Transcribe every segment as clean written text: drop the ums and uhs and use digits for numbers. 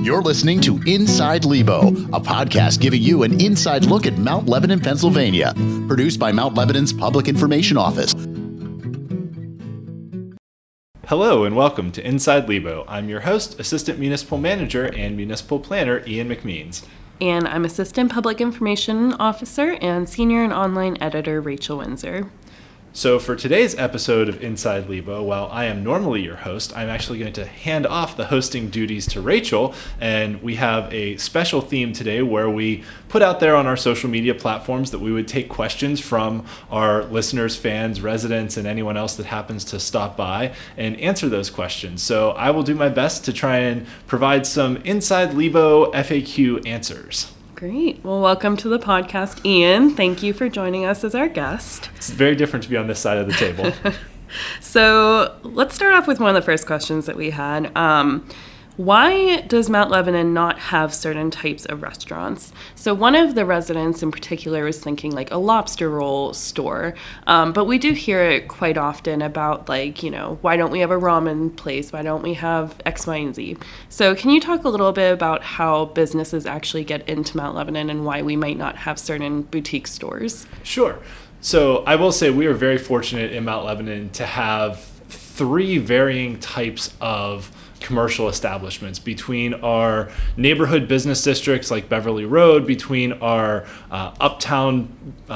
You're listening to Inside Lebo, a podcast giving you an inside look at Mount Lebanon, Pennsylvania, produced by Mount Lebanon's Public Information Office. Hello and welcome to Inside Lebo. I'm your host, Assistant Municipal Manager and Municipal Planner Ian McMeans. And I'm Assistant Public Information Officer and Senior and Online Editor Rachel Windsor. So for today's episode of Inside Lebo, while I am normally your host, I'm actually going to hand off the hosting duties to Rachel, and we have a special theme today where we put out there on our social media platforms that we would take questions from our listeners, fans, residents, and anyone else that happens to stop by and answer those questions. So I will do my best to try and provide some Inside Lebo FAQ answers. Great. Well, welcome to the podcast, Ian. Thank you for joining us as our guest. It's very different to be on this side of the table. So let's start off with one of the first questions that we had. Why does Mount Lebanon not have certain types of restaurants? So one of the residents in particular was thinking like a lobster roll store, but we do hear it quite often about like, why don't we have a ramen place? Why don't we have X, Y, and Z? So can you talk a little bit about how businesses actually get into Mount Lebanon and why we might not have certain boutique stores? Sure. So I will say we are very fortunate in Mount Lebanon to have three varying types of commercial establishments between our neighborhood business districts like Beverly Road, between our uptown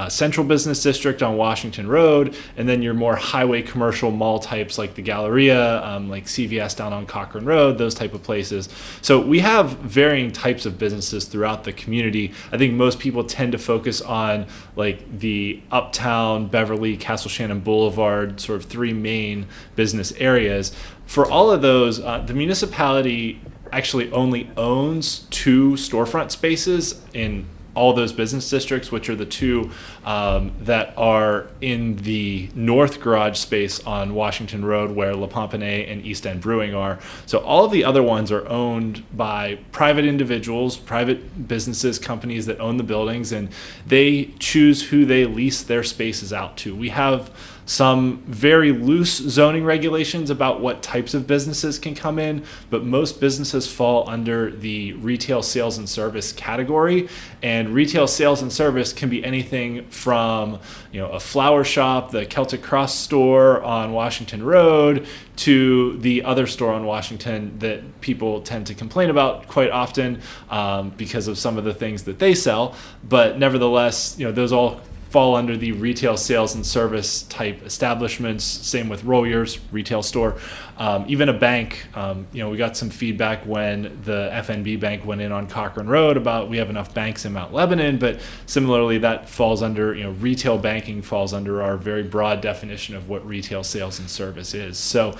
central business district on Washington Road, and then your more highway commercial mall types like the Galleria, like CVS down on Cochrane Road, those type of places. So we have varying types of businesses throughout the community. I think most people tend to focus on like the uptown, Beverly, Castle Shannon Boulevard, sort of three main business areas. For all of those, the municipality actually only owns two storefront spaces in all those business districts, which are the two that are in the north garage space on Washington Road where La Pomponais and East End Brewing are. So all of the other ones are owned by private individuals, private businesses, companies that own the buildings, and they choose who they lease their spaces out to. We have some very loose zoning regulations about what types of businesses can come in, but most businesses fall under the retail sales and service category. And retail sales and service can be anything from, a flower shop, the Celtic Cross store on Washington Road, to the other store on Washington that people tend to complain about quite often because of some of the things that they sell. But nevertheless, those all fall under the retail sales and service type establishments. Same with Royers retail store, even a bank. We got some feedback when the FNB bank went in on Cochrane Road about we have enough banks in Mount Lebanon, but similarly that falls under, retail banking falls under our very broad definition of what retail sales and service is. So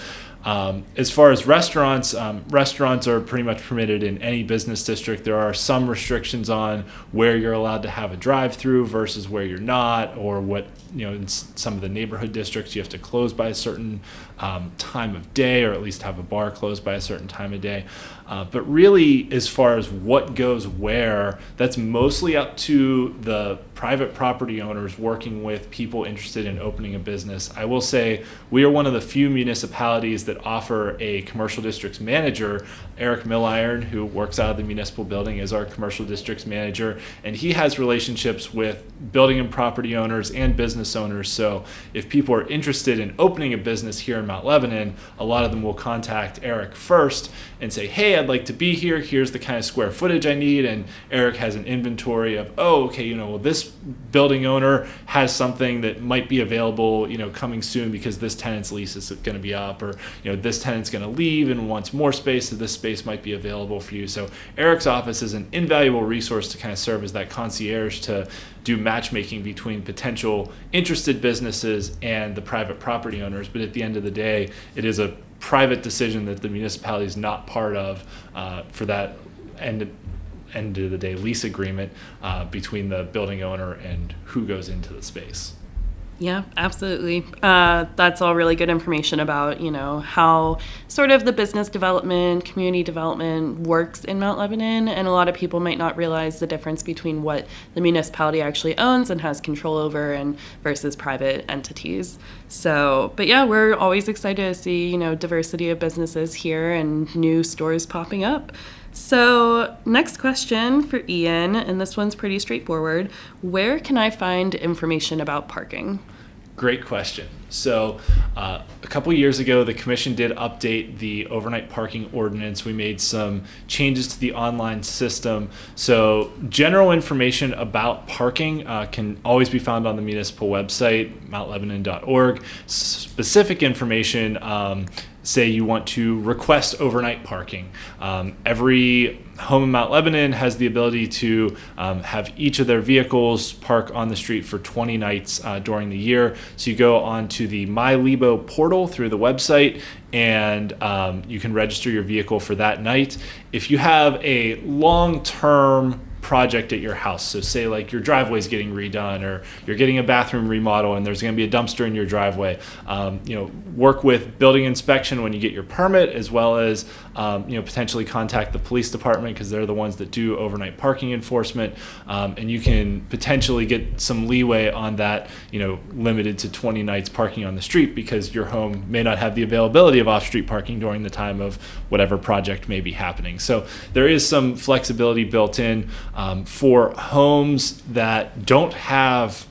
as far as restaurants, restaurants are pretty much permitted in any business district. There are some restrictions on where you're allowed to have a drive-through versus where you're not, or what, in some of the neighborhood districts you have to close by a certain time of day, or at least have a bar closed by a certain time of day. But really, as far as what goes where, that's mostly up to the private property owners working with people interested in opening a business. I will say we are one of the few municipalities that offer a commercial districts manager. Eric Milliron, who works out of the municipal building, is our commercial districts manager, and he has relationships with building and property owners and business owners. So if people are interested in opening a business here in Mount Lebanon, a lot of them will contact Eric first and say, hey, I'd like to be here. Here's the kind of square footage I need. And Eric has an inventory of, this building owner has something that might be available, coming soon because this tenant's lease is going to be up, or, this tenant's going to leave and wants more space, so this space might be available for you. So Eric's office is an invaluable resource to kind of serve as that concierge to do matchmaking between potential interested businesses and the private property owners. But at the end of the day, it is a private decision that the municipality is not part of for that end of the day lease agreement between the building owner and who goes into the space. Yeah, absolutely. That's all really good information about, how sort of the business development, community development works in Mount Lebanon. And a lot of people might not realize the difference between what the municipality actually owns and has control over and versus private entities. So, but yeah, we're always excited to see, diversity of businesses here and new stores popping up. So, next question for Ian, and this one's pretty straightforward. Where can I find information about parking? Great question. So a couple years ago, the commission did update the overnight parking ordinance. We made some changes to the online system. So general information about parking can always be found on the municipal website, mountlebanon.org. Specific information, say you want to request overnight parking. Every home in Mount Lebanon has the ability to have each of their vehicles park on the street for 20 nights during the year. So you go on to the My Lebo portal through the website, and you can register your vehicle for that night. If you have a long-term project at your house, so say like your driveway is getting redone, or you're getting a bathroom remodel and there's going to be a dumpster in your driveway, work with building inspection when you get your permit, as well as potentially contact the police department, because they're the ones that do overnight parking enforcement, and you can potentially get some leeway on that, limited to 20 nights parking on the street, because your home may not have the availability of off-street parking during the time of whatever project may be happening. So there is some flexibility built in for homes that don't have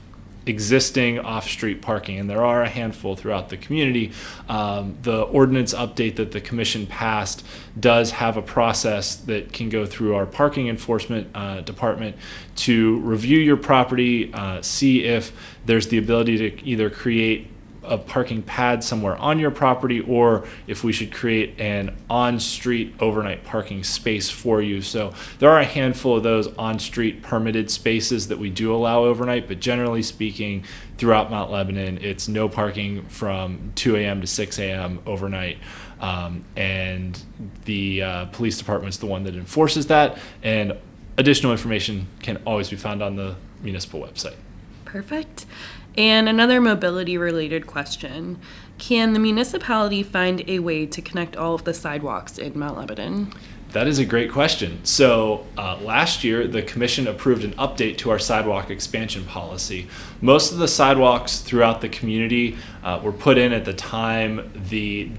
existing off-street parking, and there are a handful throughout the community. The ordinance update that the commission passed does have a process that can go through our parking enforcement department to review your property, see if there's the ability to either create a parking pad somewhere on your property, or if we should create an on-street overnight parking space for you. So there are a handful of those on-street permitted spaces that we do allow overnight, but generally speaking, throughout Mount Lebanon, it's no parking from 2 a.m. to 6 a.m. overnight. And the police department's the one that enforces that, and additional information can always be found on the municipal website. Perfect. And another mobility-related question. Can the municipality find a way to connect all of the sidewalks in Mount Lebanon? That is a great question. So last year, the commission approved an update to our sidewalk expansion policy. Most of the sidewalks throughout the community were put in at the time the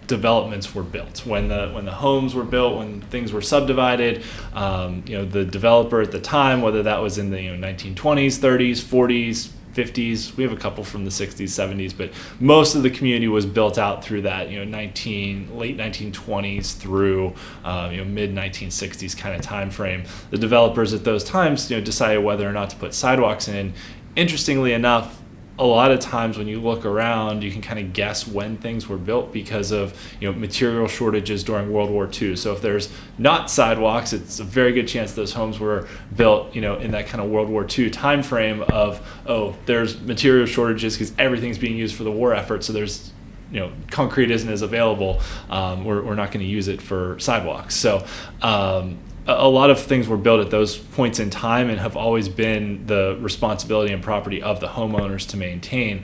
developments were built. When the homes were built, when things were subdivided, the developer at the time, whether that was in the 1920s, 30s, 40s, 50s, we have a couple from the 60s, 70s, but most of the community was built out through that late 1920s through mid 1960s kind of time frame. The developers at those times decided whether or not to put sidewalks in. Interestingly enough, a lot of times when you look around, you can kind of guess when things were built because of material shortages during World War II. So if there's not sidewalks, it's a very good chance those homes were built in that kind of World War II time frame of, there's material shortages because everything's being used for the war effort, so there's concrete isn't as available. We're not going to use it for sidewalks. So a lot of things were built at those points in time and have always been the responsibility and property of the homeowners to maintain.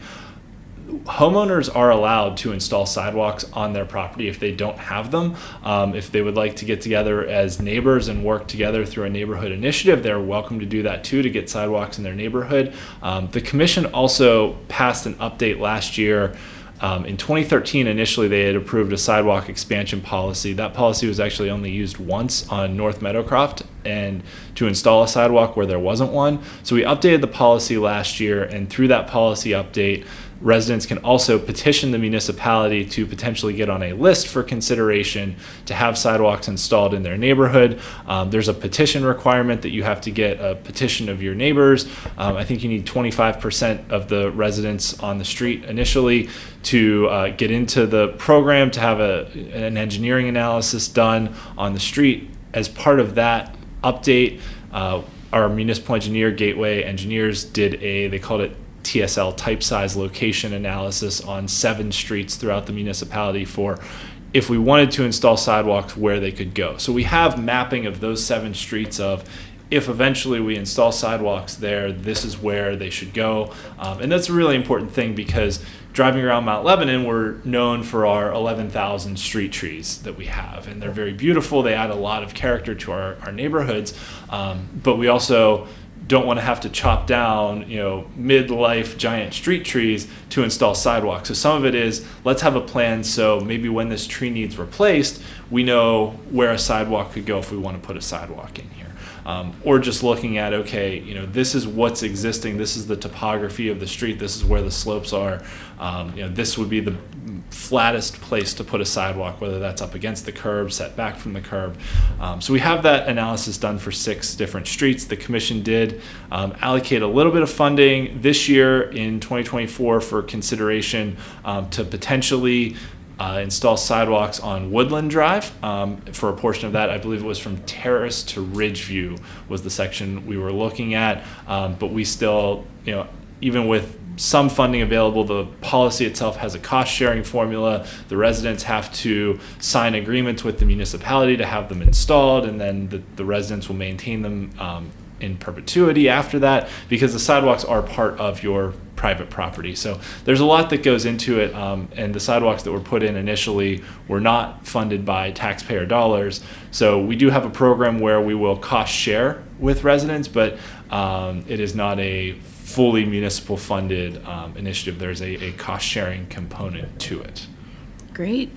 Homeowners are allowed to install sidewalks on their property if they don't have them. If they would like to get together as neighbors and work together through a neighborhood initiative, they're welcome to do that too, to get sidewalks in their neighborhood. The commission also passed an update last year. In 2013, initially, they had approved a sidewalk expansion policy. That policy was actually only used once on North Meadowcroft and to install a sidewalk where there wasn't one. So we updated the policy last year, and through that policy update, residents can also petition the municipality to potentially get on a list for consideration to have sidewalks installed in their neighborhood. There's a petition requirement that you have to get a petition of your neighbors. I think you need 25% of the residents on the street initially to get into the program, to have an engineering analysis done on the street. As part of that update, our municipal engineer, Gateway Engineers, they called it TSL, type size location analysis, on 7 streets throughout the municipality for if we wanted to install sidewalks, where they could go. So we have mapping of those 7 streets of, if eventually we install sidewalks there, this is where they should go. And that's a really important thing, because driving around Mount Lebanon, we're known for our 11,000 street trees that we have, and they're very beautiful. They add a lot of character to our neighborhoods, but we also don't want to have to chop down, midlife giant street trees to install sidewalks. So some of it is, let's have a plan so maybe when this tree needs replaced, we know where a sidewalk could go if we want to put a sidewalk in here. Or just looking at, this is what's existing, this is the topography of the street, this is where the slopes are. This would be the flattest place to put a sidewalk, whether that's up against the curb, set back from the curb. So we have that analysis done for 6 different streets. The commission did allocate a little bit of funding this year in 2024 for consideration to potentially install sidewalks on Woodland Drive. For a portion of that, I believe it was from Terrace to Ridgeview was the section we were looking at. But we still, even with some funding available, the policy itself has a cost-sharing formula. The residents have to sign agreements with the municipality to have them installed, and then the residents will maintain them in perpetuity after that, because the sidewalks are part of your private property. So there's a lot that goes into it, and the sidewalks that were put in initially were not funded by taxpayer dollars. So we do have a program where we will cost share with residents, but it is not a fully municipal funded initiative. There's a cost sharing component to it. Great.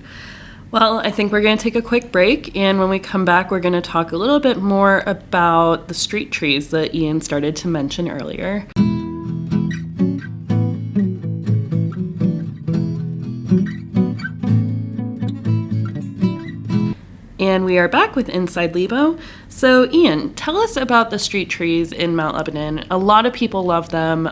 Well, I think we're going to take a quick break, and when we come back, we're going to talk a little bit more about the street trees that Ian started to mention earlier. And we are back with Inside Lebo. So Ian, tell us about the street trees in Mount Lebanon. A lot of people love them.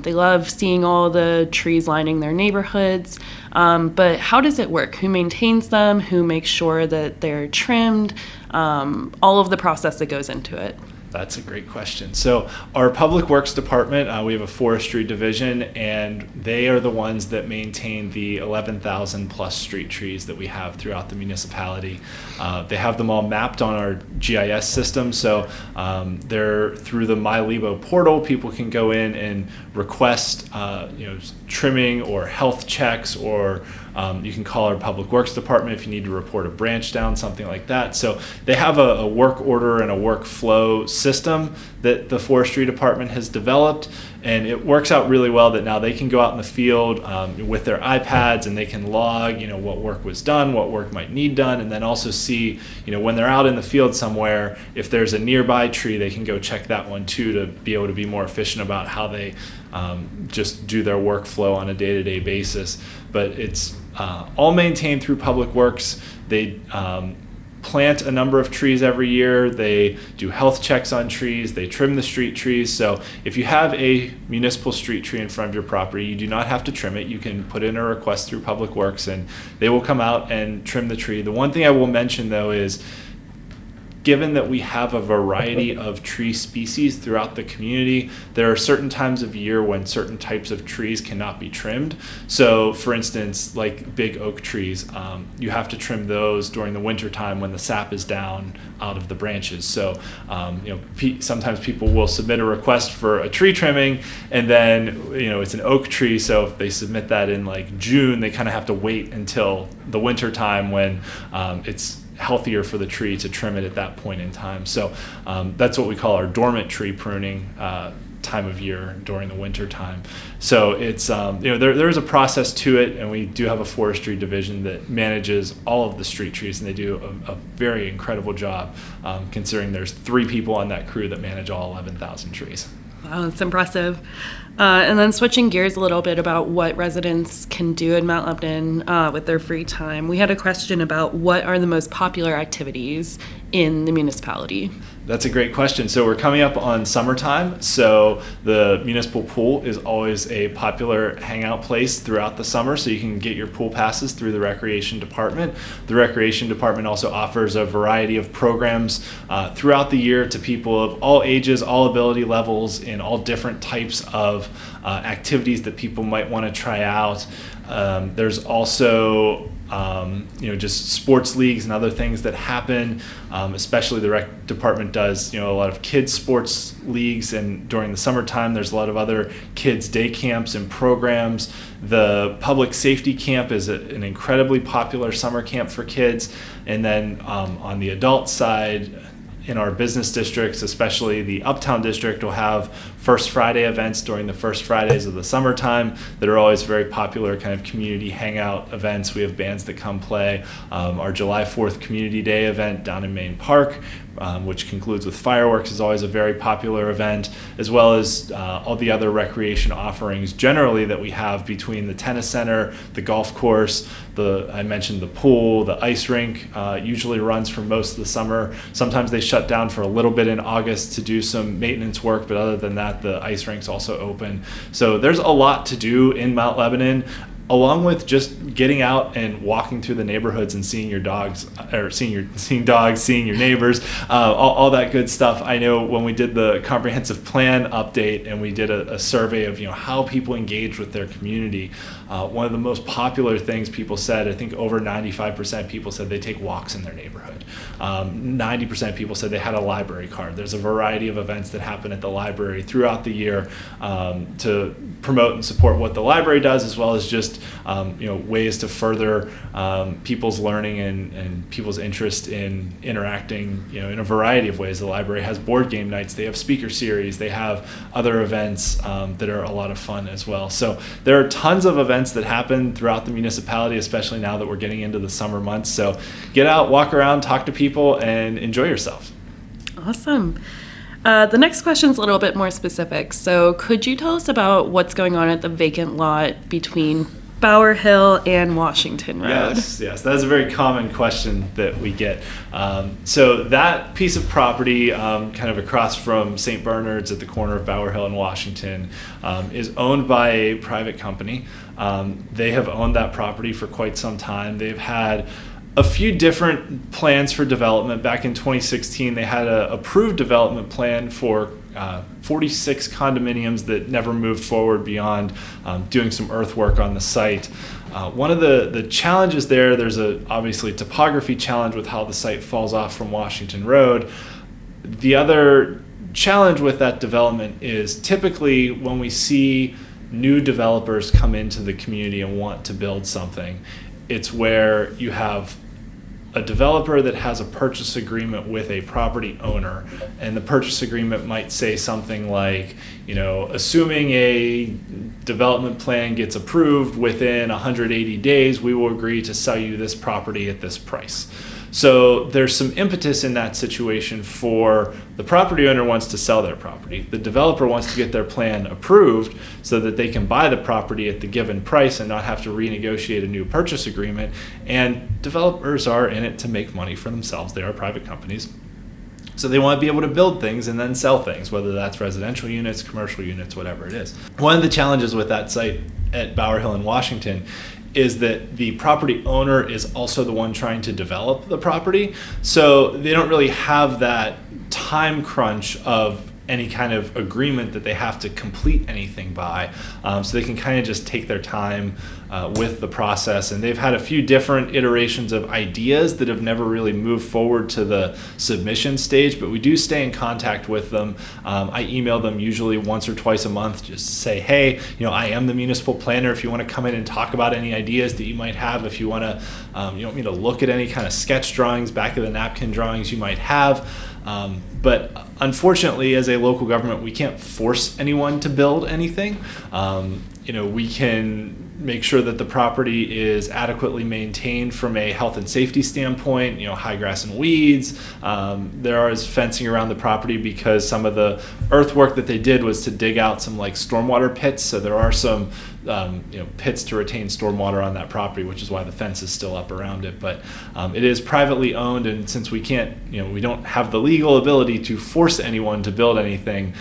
They love seeing all the trees lining their neighborhoods. But how does it work? Who maintains them? Who makes sure that they're trimmed? All of the process that goes into it. That's a great question. So our Public Works Department, we have a forestry division, and they are the ones that maintain the 11,000 plus street trees that we have throughout the municipality. They have them all mapped on our GIS system, so they're through the My Lebo portal. People can go in and request trimming or health checks, or you can call our Public Works Department if you need to report a branch down, something like that. So they have a work order and a workflow system that the Forestry Department has developed, and it works out really well that now they can go out in the field with their iPads, and they can log what work was done, what work might need done, and then also see when they're out in the field somewhere, if there's a nearby tree, they can go check that one too, to be able to be more efficient about how they just do their workflow on a day-to-day basis. But it's all maintained through Public Works. They plant a number of trees every year. They do health checks on trees. They trim the street trees. So if you have a municipal street tree in front of your property, you do not have to trim it. You can put in a request through Public Works, and they will come out and trim the tree. The one thing I will mention, though, is given that we have a variety of tree species throughout the community, there are certain times of year when certain types of trees cannot be trimmed. So for instance, like big oak trees, you have to trim those during the winter time when the sap is down out of the branches. So sometimes people will submit a request for a tree trimming, and then it's an oak tree, so if they submit that in like June, they kind of have to wait until the winter time when it's healthier for the tree to trim it at that point in time. So that's what we call our dormant tree pruning time of year during the winter time. So it's there is a process to it, and we do have a forestry division that manages all of the street trees, and they do a very incredible job considering there's 3 people on that crew that manage all 11,000 trees. Wow, that's impressive. And then switching gears a little bit about what residents can do in Mount Lebanon with their free time, we had a question about what are the most popular activities in the municipality. That's a great question. So we're coming up on summertime, so the municipal pool is always a popular hangout place throughout the summer, so you can get your pool passes through the Recreation Department. The Recreation Department also offers a variety of programs throughout the year to people of all ages, all ability levels, and all different types of activities that people might want to try out. There's also just sports leagues and other things that happen, especially the rec department does a lot of kids sports leagues, and during the summertime there's a lot of other kids day camps and programs. The public safety camp is an incredibly popular summer camp for kids, and then on the adult side, in our business districts, especially the Uptown District, will have First Friday events during the first Fridays of the summertime that are always very popular kind of community hangout events. We have bands that come play. Our July 4th Community Day event down in Main Park, which concludes with fireworks, is always a very popular event, as well as all the other recreation offerings generally that we have between the tennis center, the golf course, I mentioned the pool, the ice rink usually runs for most of the summer. Sometimes they shut down for a little bit in August to do some maintenance work, but other than that, the ice rink's also open. So there's a lot to do in Mount Lebanon, along with just getting out and walking through the neighborhoods and seeing your dogs, or seeing dogs, seeing your neighbors, all that good stuff. I know when we did the comprehensive plan update and we did a survey of how people engage with their community, one of the most popular things people said, I think over 95% people said they take walks in their neighborhood. 90% people said they had a library card. There's a variety of events that happen at the library throughout the year to promote and support what the library does, as well as just ways to further people's learning and people's interest in interacting in a variety of ways. The library has board game nights, they have speaker series, they have other events that are a lot of fun as well. So there are tons of events that happen throughout the municipality, especially now that we're getting into the summer months. So get out, walk around, talk to people, and enjoy yourself. Awesome. The next question is a little bit more specific. So could you tell us about what's going on at the vacant lot between Bower Hill and Washington Road? Yes, that is a very common question that we get. So that piece of property, kind of across from St. Bernard's at the corner of Bower Hill and Washington, is owned by a private company. They have owned that property for quite some time. They've had a few different plans for development. Back in 2016, they had an approved development plan for 46 condominiums that never moved forward beyond doing some earthwork on the site. One of the challenges there's obviously topography challenge with how the site falls off from Washington Road. The other challenge with that development is typically when we see new developers come into the community and want to build something, it's where you have a developer that has a purchase agreement with a property owner, and the purchase agreement might say something like, assuming a development plan gets approved within 180 days, we will agree to sell you this property at this price. So there's some impetus in that situation for the property owner wants to sell their property. The developer wants to get their plan approved so that they can buy the property at the given price and not have to renegotiate a new purchase agreement. And developers are in it to make money for themselves. They are private companies. So they want to be able to build things and then sell things, whether that's residential units, commercial units, whatever it is. One of the challenges with that site at Bower Hill in Washington is that the property owner is also the one trying to develop the property. So they don't really have that time crunch of any kind of agreement that they have to complete anything by. So they can kind of just take their time with the process. And they've had a few different iterations of ideas that have never really moved forward to the submission stage, but we do stay in contact with them. I email them usually once or twice a month just to say, hey, I am the municipal planner. If you want to come in and talk about any ideas that you might have, if you want to, you want me to look at any kind of sketch drawings, back of the napkin drawings you might have. But unfortunately, as a local government, we can't force anyone to build anything. We can make sure that the property is adequately maintained from a health and safety standpoint, high grass and weeds. There is fencing around the property because some of the earthwork that they did was to dig out some stormwater pits. So there are some pits to retain stormwater on that property, which is why the fence is still up around it. But it is privately owned, and since we can't, we don't have the legal ability to force anyone to build anything,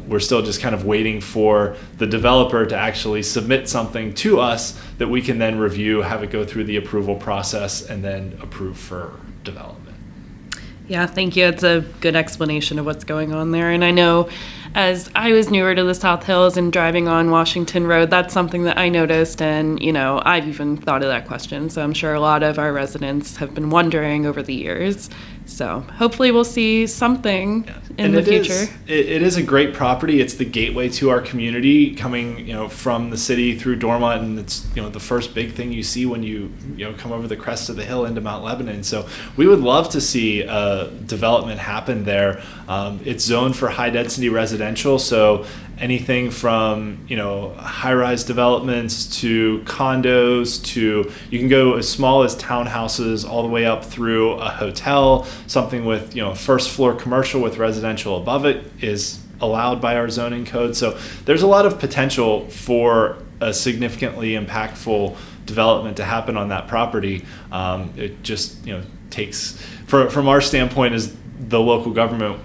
we're still just kind of waiting for the developer to actually submit something to us that we can then review, have it go through the approval process, and then approve for development. Yeah, thank you. It's a good explanation of what's going on there. And I know as I was newer to the South Hills and driving on Washington Road, that's something that I noticed. And, I've even thought of that question. So I'm sure a lot of our residents have been wondering over the years. So hopefully we'll see something in the future. It is a great property. It's the gateway to our community, coming from the city through Dormont, and it's the first big thing you see when you come over the crest of the hill into Mount Lebanon. So we would love to see development happen there. It's zoned for high density residential, so anything from high-rise developments to condos to you can go as small as townhouses all the way up through a hotel. Something with first floor commercial with residential above it is allowed by our zoning code. So there's a lot of potential for a significantly impactful development to happen on that property. It just takes from our standpoint as the local government,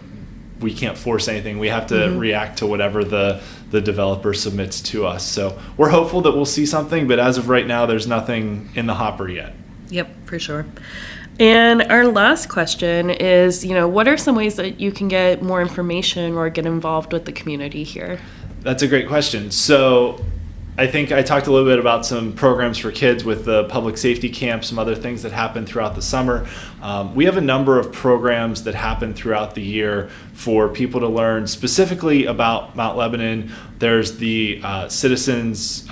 we can't force anything. We have to react to whatever the developer submits to us. So we're hopeful that we'll see something, but as of right now, there's nothing in the hopper yet. Yep, for sure. And our last question is, what are some ways that you can get more information or get involved with the community here? That's a great question. So I think I talked a little bit about some programs for kids with the public safety camp, some other things that happen throughout the summer. We have a number of programs that happen throughout the year for people to learn specifically about Mount Lebanon. There's the Citizens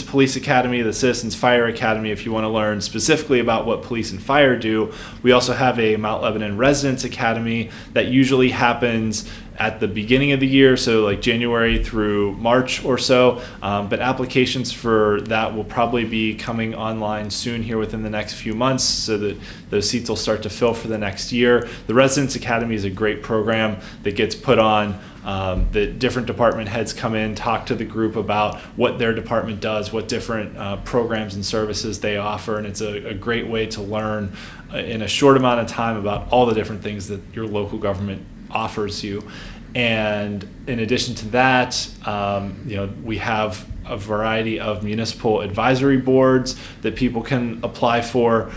Police Academy, the Citizens Fire Academy, if you want to learn specifically about what police and fire do. We also have a Mount Lebanon Residents Academy that usually happens at the beginning of the year, so like January through March or so, but applications for that will probably be coming online soon here within the next few months so that those seats will start to fill for the next year. The Residents Academy is a great program that gets put on. The different department heads come in, talk to the group about what their department does, what different programs and services they offer, and it's a great way to learn in a short amount of time about all the different things that your local government offers you. And in addition to that, we have a variety of municipal advisory boards that people can apply for.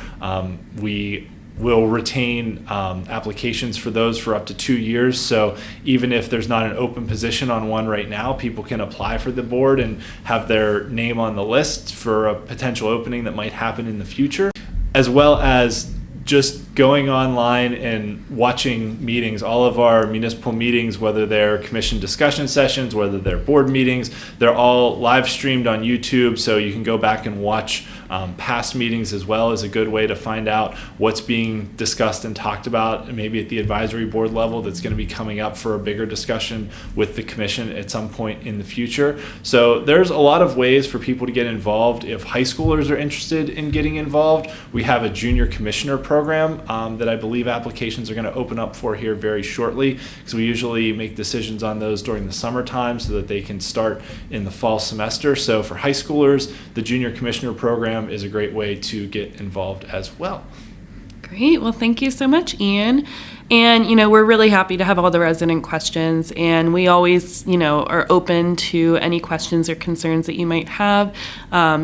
We will retain applications for those for up to 2 years. So even if there's not an open position on one right now, people can apply for the board and have their name on the list for a potential opening that might happen in the future, as well as just going online and watching meetings. All of our municipal meetings, whether they're commission discussion sessions, whether they're board meetings, they're all live streamed on YouTube, so you can go back and watch past meetings as well as a good way to find out what's being discussed and talked about, maybe at the advisory board level that's going to be coming up for a bigger discussion with the commission at some point in the future. So there's a lot of ways for people to get involved. If high schoolers are interested in getting involved, we have a junior commissioner program that I believe applications are going to open up for here very shortly, because we usually make decisions on those during the summertime so that they can start in the fall semester. So for high schoolers, the junior commissioner program is a great way to get involved as well. Great. Well, thank you so much, Ian. And, we're really happy to have all the resident questions, and we always, are open to any questions or concerns that you might have.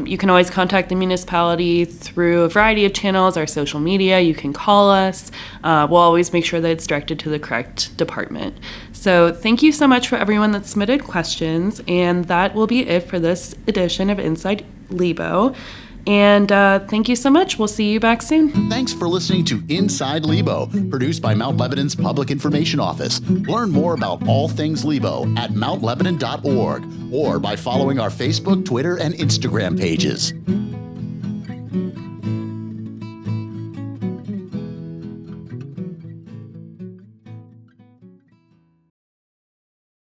You can always contact the municipality through a variety of channels, our social media. You can call us. We'll always make sure that it's directed to the correct department. So thank you so much for everyone that submitted questions, and that will be it for this edition of Inside Lebo. And thank you so much. We'll see you back soon. Thanks for listening to Inside Lebo, produced by Mount Lebanon's Public Information Office. Learn more about all things Lebo at mountlebanon.org or by following our Facebook, Twitter, and Instagram pages.